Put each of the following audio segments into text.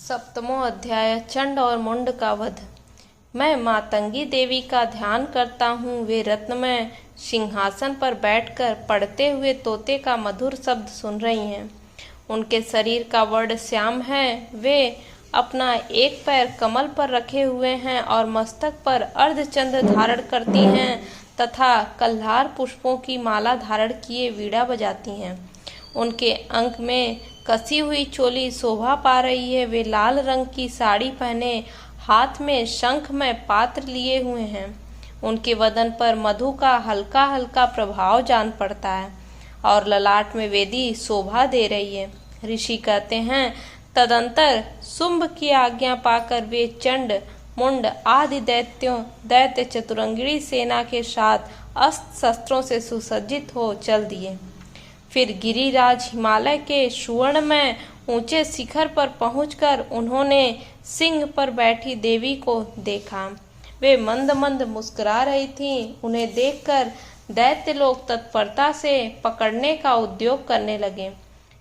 सप्तमो अध्याय चंड और मुंड का वध। मैं मातंगी देवी का ध्यान करता हूँ। वे रत्नमय सिंहासन पर बैठकर पढ़ते हुए तोते का मधुर शब्द सुन रही हैं। उनके शरीर का वर्ण श्याम है। वे अपना एक पैर कमल पर रखे हुए हैं और मस्तक पर अर्धचंद्र धारण करती हैं तथा कल्हार पुष्पों की माला धारण किए वीणा बजाती हैं। उनके अंक में कसी हुई चोली शोभा पा रही है। वे लाल रंग की साड़ी पहने हाथ में शंखमय पात्र लिए हुए हैं। उनके वदन पर मधु का हल्का हल्का प्रभाव जान पड़ता है और ललाट में वेदी शोभा दे रही है। ऋषि कहते हैं, तदंतर शुंभ की आज्ञा पाकर वे चंड मुंड आदि दैत्य चतुरंगिणी सेना के साथ अस्त्र शस्त्रों से सुसज्जित हो चल दिए। फिर गिरिराज हिमालय के सुवर्णमय ऊंचे शिखर पर पहुंचकर उन्होंने सिंह पर बैठी देवी को देखा। वे मंद मंद मुस्कुरा रही थीं। उन्हें देखकर दैत्य लोग तत्परता से पकड़ने का उद्योग करने लगे।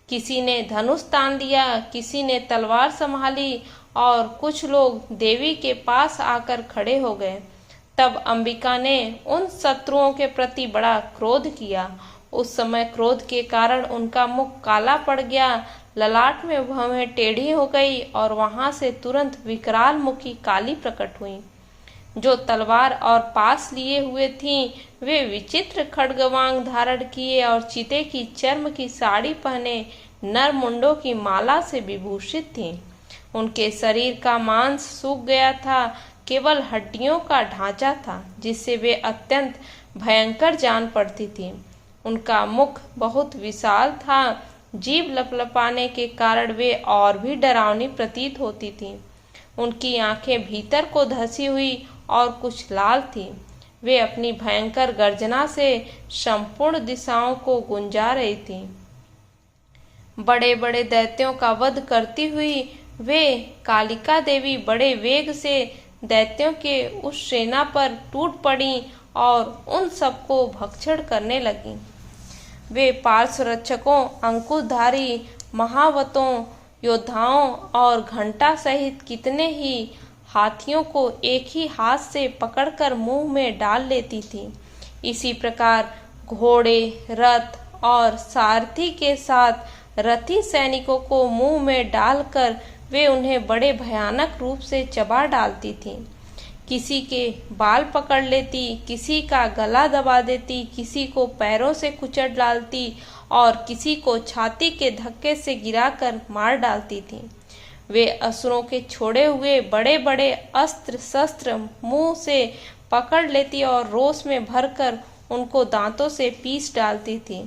किसी ने धनुष तान लिया, किसी ने तलवार संभाली और कुछ लोग देवी के पास आकर खड़े हो गए। तब अंबिका ने उन शत्रुओं के प्रति बड़ा क्रोध किया। उस समय क्रोध के कारण उनका मुख काला पड़ गया, ललाट में भवें टेढ़ी हो गई और वहां से तुरंत विकराल मुखी काली प्रकट हुई। जो तलवार और पास लिए हुए थीं, वे विचित्र खड्गवांग धारण किए और चीते की चर्म की साड़ी पहने नर मुंडों की माला से विभूषित थीं। उनके शरीर का मांस सूख गया था, केवल हड्डियों का ढांचा था जिससे वे अत्यंत भयंकर जान पड़ती थीं। उनका मुख बहुत विशाल था। जीभ लपलपाने के कारण वे और भी डरावनी प्रतीत होती थीं। उनकी आंखें भीतर को धसी हुई और कुछ लाल थीं। वे अपनी भयंकर गर्जना से संपूर्ण दिशाओं को गुंजा रही थीं। बड़े बड़े दैत्यों का वध करती हुई वे कालिका देवी बड़े वेग से दैत्यों के उस सेना पर टूट पड़ी और उन सबको भक्षण करने लगी। वे पार्श्वरक्षकों, अंकुशधारी महावतों, योद्धाओं और घंटा सहित कितने ही हाथियों को एक ही हाथ से पकड़कर मुंह में डाल लेती थी। इसी प्रकार घोड़े, रथ और सारथी के साथ रथी सैनिकों को मुंह में डालकर वे उन्हें बड़े भयानक रूप से चबा डालती थीं। किसी के बाल पकड़ लेती, किसी का गला दबा देती, किसी को पैरों से कुचल डालती और किसी को छाती के धक्के से गिराकर मार डालती थी। वे असुरों के छोड़े हुए बड़े बड़े अस्त्र शस्त्र मुंह से पकड़ लेती और रोष में भरकर उनको दांतों से पीस डालती थी।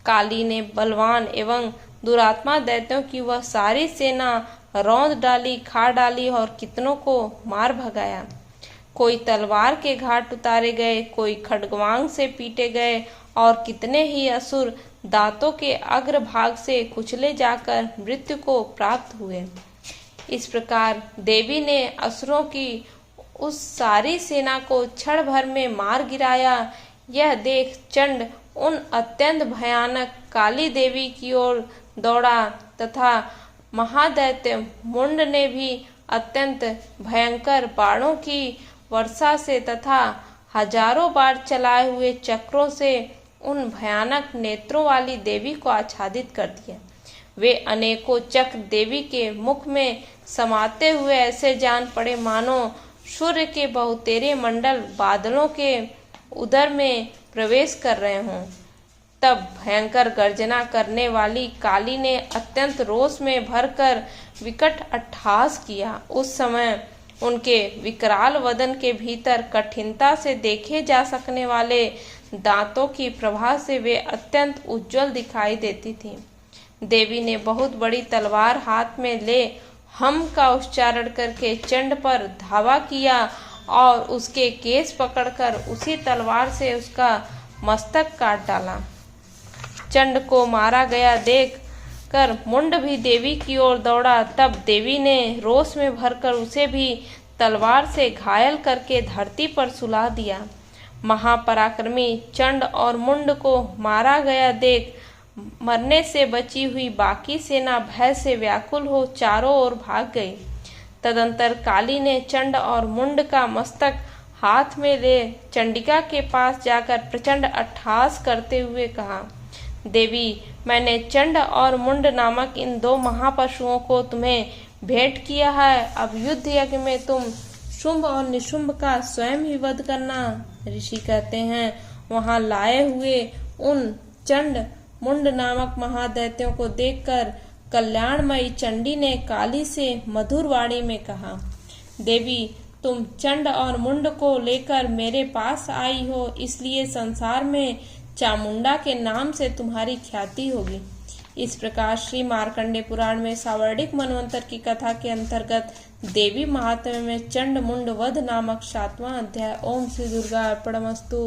काली ने बलवान एवं दुरात्मा दैत्यों की वह सारी सेना रौंद डाली, खा डाली और कितनों को मार भगाया। कोई तलवार के घाट उतारे गए, कोई खड्गवांग से पीटे गए और कितने ही असुर दांतों के अग्रभाग से कुचले जाकर मृत्यु को प्राप्त हुए। इस प्रकार देवी ने असुरों की उस सारी सेना को क्षण भर में मार गिराया। यह देख चंड उन अत्यंत भयानक काली देवी की ओर दौड़ा तथा महादैत्य मुंड ने भी अत्यंत भयंकर बाणों की वर्षा से तथा हजारों बार चलाए हुए चक्रों से उन भयानक नेत्रों वाली देवी को आच्छादित कर दिया। वे अनेकों चक्र देवी के मुख में समाते हुए ऐसे जान पड़े मानो सूर्य के बहुतेरे मंडल बादलों के उदर में प्रवेश कर रहे हों। तब भयंकर गर्जना करने वाली काली ने अत्यंत रोष में भरकर विकट अट्टहास किया। उस समय उनके विकराल वदन के भीतर कठिनता से देखे जा सकने वाले दांतों की प्रभा से वे अत्यंत उज्जवल दिखाई देती थीं। देवी ने बहुत बड़ी तलवार हाथ में ले हम का उच्चारण करके चंड पर धावा किया और उसके केस पकड़कर उसी तलवार से उसका मस्तक काट डाला। चंड को मारा गया देख कर मुंड भी देवी की ओर दौड़ा। तब देवी ने रोष में भरकर उसे भी तलवार से घायल करके धरती पर सुला दिया। महापराक्रमी चंड और मुंड को मारा गया देख मरने से बची हुई बाकी सेना भय से व्याकुल हो चारों ओर भाग गई। तदंतर काली ने चंड और मुंड का मस्तक हाथ में ले चंडिका के पास जाकर प्रचंड अट्टहास करते हुए कहा, देवी, मैंने चंड और मुंड नामक इन 2 महापशुओं को तुम्हें भेंट किया है। अब युद्ध यज्ञ में तुम शुंभ और निशुंभ का स्वयं ही वध करना। ऋषि कहते हैं, वहां लाए हुए उन चंड मुंड नामक महादैत्यों को देखकर कल्याणमयी चंडी ने काली से मधुर वाणी में कहा, देवी, तुम चंड और मुंड को लेकर मेरे पास आई हो, इसलिए संसार में चामुंडा के नाम से तुम्हारी ख्याति होगी। इस प्रकार श्री मार्कंडेय पुराण में सावर्णिक मनवंतर की कथा के अंतर्गत देवी महात्म्य में चंड मुंड वध नामक 7वां अध्याय। ओम श्री दुर्गा अर्पणमस्तु।